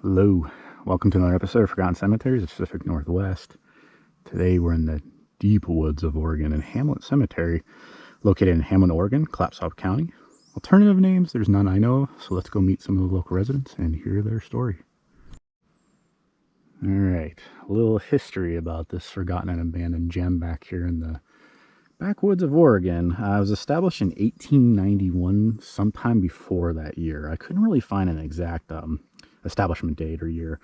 Hello, welcome to another episode of Forgotten Cemeteries, the Pacific Northwest. Today we're in the deep woods of Oregon in Hamlet Cemetery, located in Hamlet, Oregon, Clatsop County. Alternative names, there's none I know of, so let's go meet some of the local residents and hear their story. Alright, a little history about this forgotten and abandoned gem back here in the backwoods of Oregon. It was established in 1891, sometime before that year. I couldn't really find an exact establishment date or year.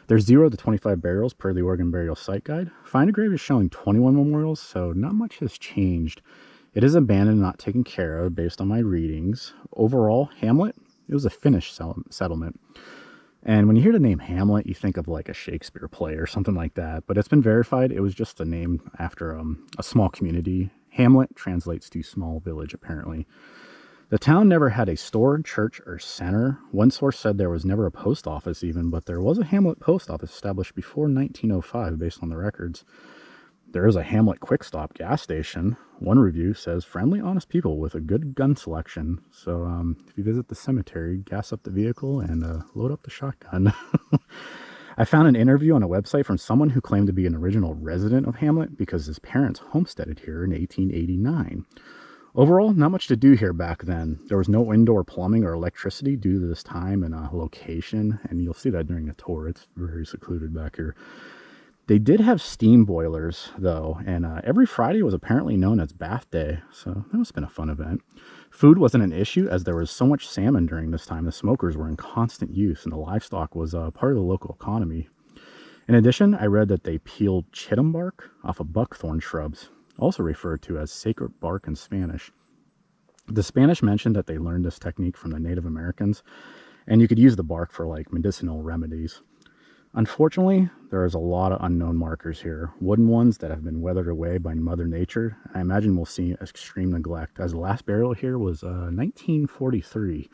There's 0 to 25 burials per the Oregon Burial Site Guide. Find a grave is showing 21 memorials, so not much has changed. It is abandoned, not taken care of based on my readings. Overall, Hamlet, it was a Finnish settlement. And when you hear the name Hamlet, you think of like a Shakespeare play or something like that. But it's been verified. It was just a name after a small community. Hamlet translates to small village, apparently. The town never had a store, church, or center. One source said there was never a post office even, but there was a Hamlet post office established before 1905 based on the records. There is a Hamlet Quick Stop gas station. One review says, friendly, honest people with a good gun selection. So if you visit the cemetery, gas up the vehicle and load up the shotgun. I found an interview on a website from someone who claimed to be an original resident of Hamlet because his parents homesteaded here in 1889. Overall, not much to do here back then. There was no indoor plumbing or electricity due to this time and location, and you'll see that during the tour. It's very secluded back here. They did have steam boilers, though, and every Friday was apparently known as bath day, so that must have been a fun event. Food wasn't an issue as there was so much salmon during this time. The smokers were in constant use, and the livestock was part of the local economy. In addition, I read that they peeled chitum bark off of buckthorn shrubs, also referred to as sacred bark in Spanish. The Spanish mentioned that they learned this technique from the Native Americans, and you could use the bark for like medicinal remedies. Unfortunately, there is a lot of unknown markers here, wooden ones that have been weathered away by Mother Nature. I imagine we'll see extreme neglect, as the last burial here was 1943.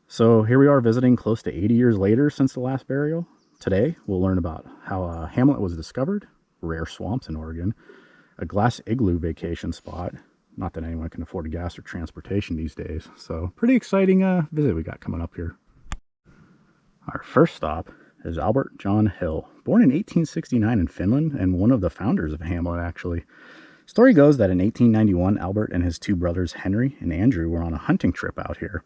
So here we are visiting close to 80 years later since the last burial. Today, we'll learn about how Hamlet was discovered, rare swamps in Oregon, a glass igloo vacation spot. Not that anyone can afford gas or transportation these days. So pretty exciting visit we got coming up here. Our first stop is Albert John Hill, born in 1869 in Finland and one of the founders of Hamlet, actually. Story goes that in 1891, Albert and his two brothers, Henry and Andrew, were on a hunting trip out here.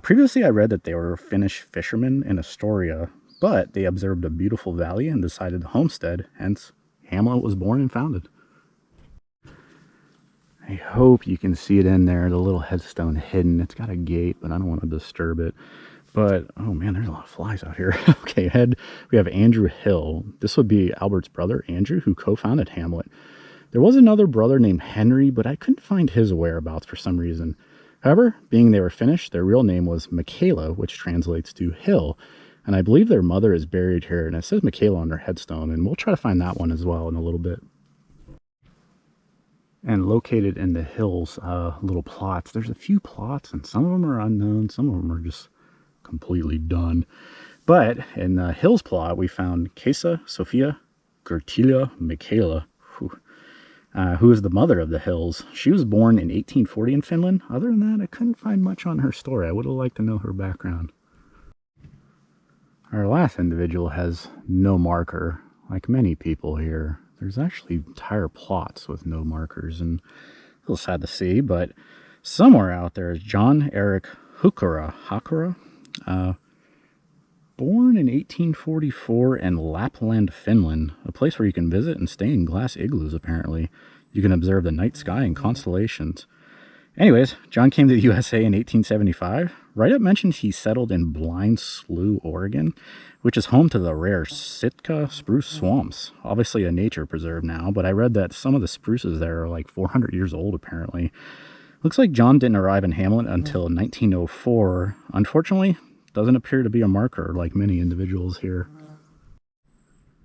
Previously, I read that they were Finnish fishermen in Astoria, but they observed a beautiful valley and decided to homestead, hence Hamlet was born and founded. I hope you can see it in there, the little headstone hidden. It's got a gate, but I don't want to disturb it. But, oh man, there's a lot of flies out here. Okay, ahead we have Andrew Hill. This would be Albert's brother, Andrew, who co-founded Hamlet. There was another brother named Henry, but I couldn't find his whereabouts for some reason. However, being they were Finnish, their real name was Michaela, which translates to hill. And I believe their mother is buried here, and it says Michaela on their headstone, and we'll try to find that one as well in a little bit. And located in the hills, little plots. There's a few plots, and some of them are unknown, some of them are just completely done. But in the hills plot, we found Kesa Sophia Gertila Michaela, who is the mother of the hills. She was born in 1840 in Finland. Other than that, I couldn't find much on her story. I would have liked to know her background. Our last individual has no marker, like many people here. There's actually entire plots with no markers, and a little sad to see, but somewhere out there is John Eric Hakura, born in 1844 in Lapland, Finland, a place where you can visit and stay in glass igloos, apparently. You can observe the night sky and constellations. Anyways, John came to the USA in 1875. Write-up mentions he settled in Blind Slough, Oregon, which is home to the rare Sitka spruce swamps. Obviously a nature preserve now, but I read that some of the spruces there are like 400 years old, apparently. Looks like John didn't arrive in Hamlet until 1904. Unfortunately, doesn't appear to be a marker like many individuals here.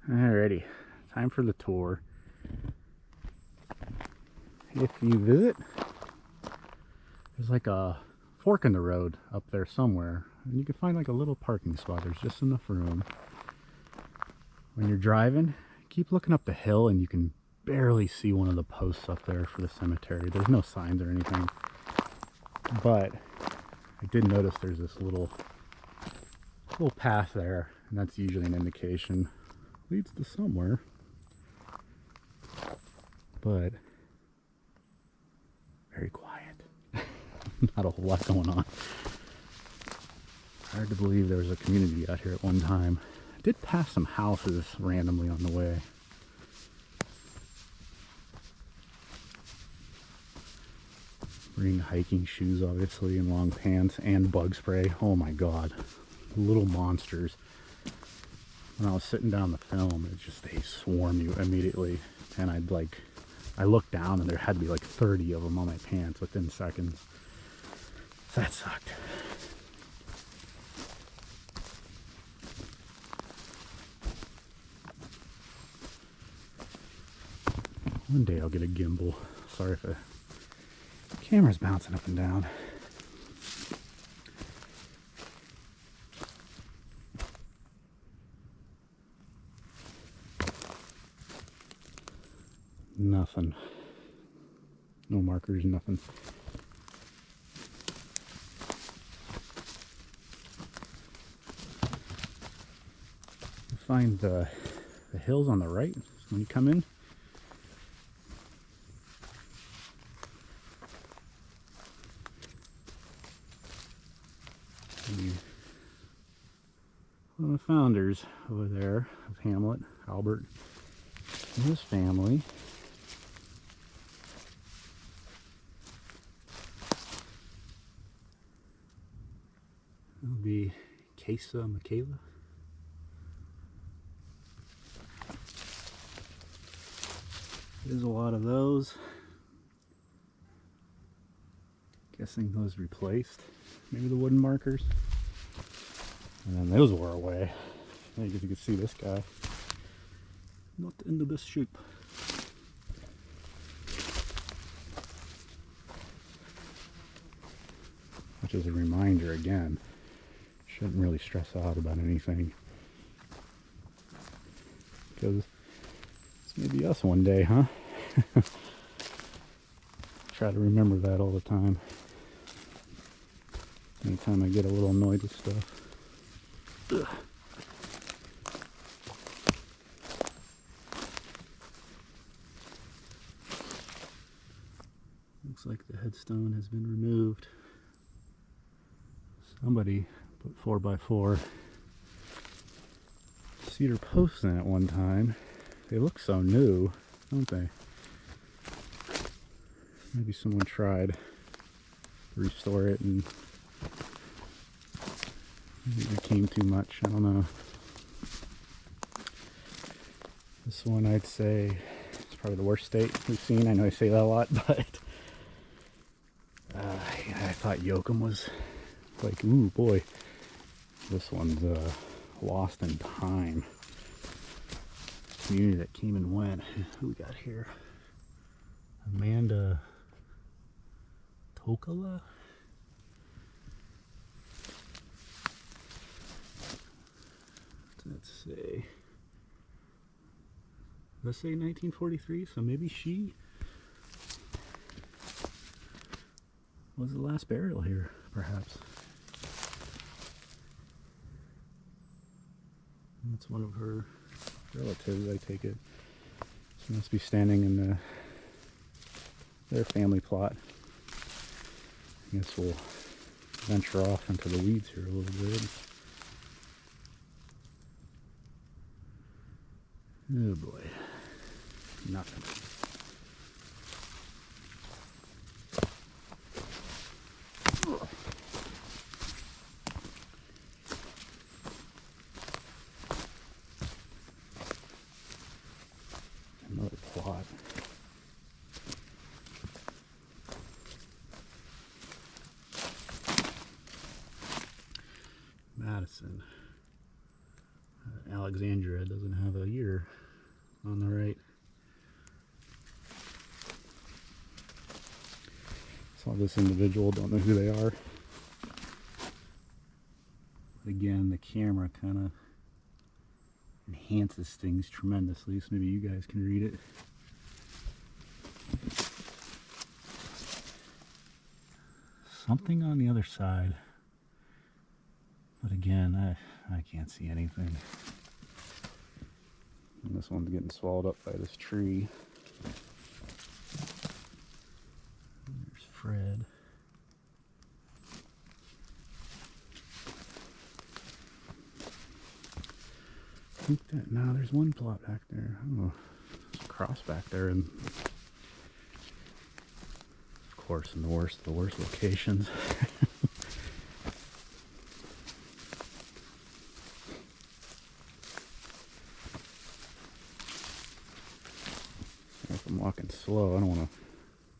Alrighty, time for the tour. If you visit, there's like a fork in the road up there somewhere, and you can find like a little parking spot. There's just enough room. When you're driving, keep looking up the hill and you can barely see one of the posts up there for the cemetery. There's no signs or anything, but I did notice there's this little path there, And that's usually an indication leads to somewhere. But very quiet. Not a whole lot going on. Hard to believe there was a community out here at one time. I did pass some houses randomly on the way. Bring hiking shoes, obviously, and long pants, and bug spray. Oh my god. Little monsters. When I was sitting down the film, it just, they swarm you immediately. And I looked down and there had to be like 30 of them on my pants within seconds. That sucked. One day I'll get a gimbal. Sorry if the camera's bouncing up and down. Nothing. No markers, nothing. You find the hills on the right when you come in. One of the founders over there of Hamlet, Albert, and his family. It'll be Michaela. There's a lot of those. Guessing those replaced. Maybe the wooden markers. And then those wore away. I think you can see this guy. Not into this shoot. Which is a reminder again. Shouldn't really stress out about anything. Because it's maybe us one day, huh? Try to remember that all the time. Anytime I get a little annoyed with stuff. Ugh. Looks like the headstone has been removed. Somebody put 4x4 cedar posts in at one time. They look so new, don't they? Maybe someone tried to restore it and maybe it became too much. I don't know. This one I'd say it's probably the worst state we've seen. I know I say that a lot, but yeah, I thought Yoakum was like, ooh boy, this one's lost in time. Community that came and went. Who we got here? Amanda Tokala? Let's say. Let's say 1943, so maybe she was the last burial here, perhaps. That's one of her relatives, I take it. She must be standing in their family plot. I guess we'll venture off into the weeds here a little bit. Oh boy, nothing. Another plot. Madison. Alexandria doesn't have a year on the right. Saw this individual, don't know who they are. But again, the camera kind of enhances things tremendously, so maybe you guys can read it. Something on the other side. But again, I can't see anything. And this one's getting swallowed up by this tree. There's Fred. I think that now there's one plot back there. Oh, there's a cross back there, and of course in the worst locations. If I'm walking slow, I don't want to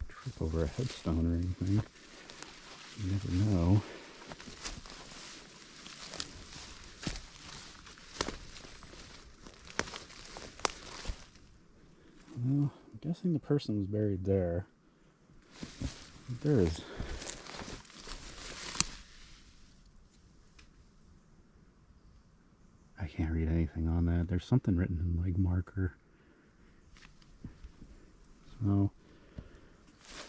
trip over a headstone or anything. You never know. Well, I'm guessing the person was buried there. There is. I can't read anything on that. There's something written in leg marker. So,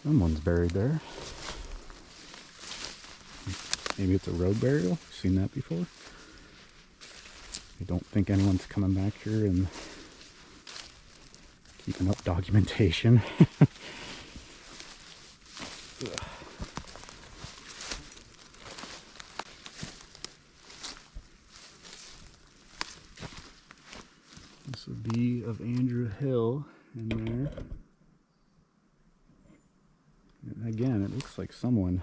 someone's buried there. Maybe it's a road burial. Seen that before. I don't think anyone's coming back here and keeping up documentation. This would be of Andrew Hill in there. And again, it looks like someone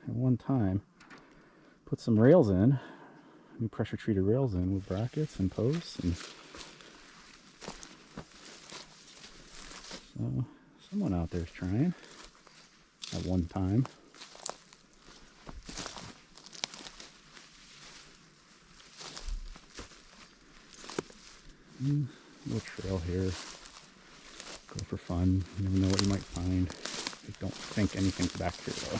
at one time put some rails in, new pressure treated rails in with brackets and posts, and so someone out there is trying at one time. Little trail here. Go for fun. You never know what you might find. I don't think anything's back here though.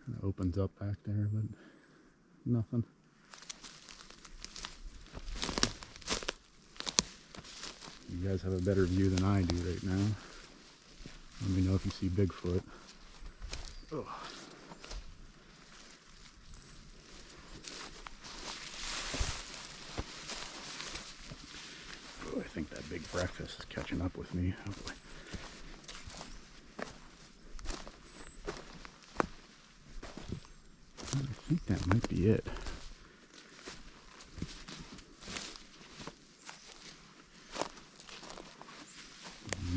Kind of opens up back there, but nothing. You guys have a better view than I do right now. Let me know if you see Bigfoot. Oh. I think that big breakfast is catching up with me. Oh boy. I think that might be it.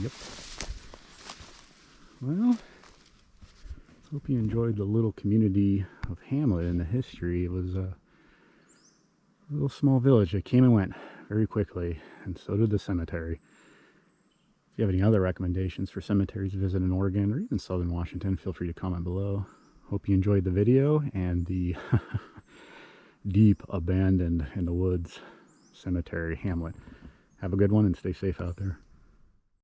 Yep. Well, hope you enjoyed the little community of Hamlet and the history. It was a little small village that came and went very quickly, and so did the cemetery. If you have any other recommendations for cemeteries to visit in Oregon or even southern Washington, feel free to comment below. Hope you enjoyed the video and the deep abandoned in the woods cemetery Hamlet. Have a good one and stay safe out there.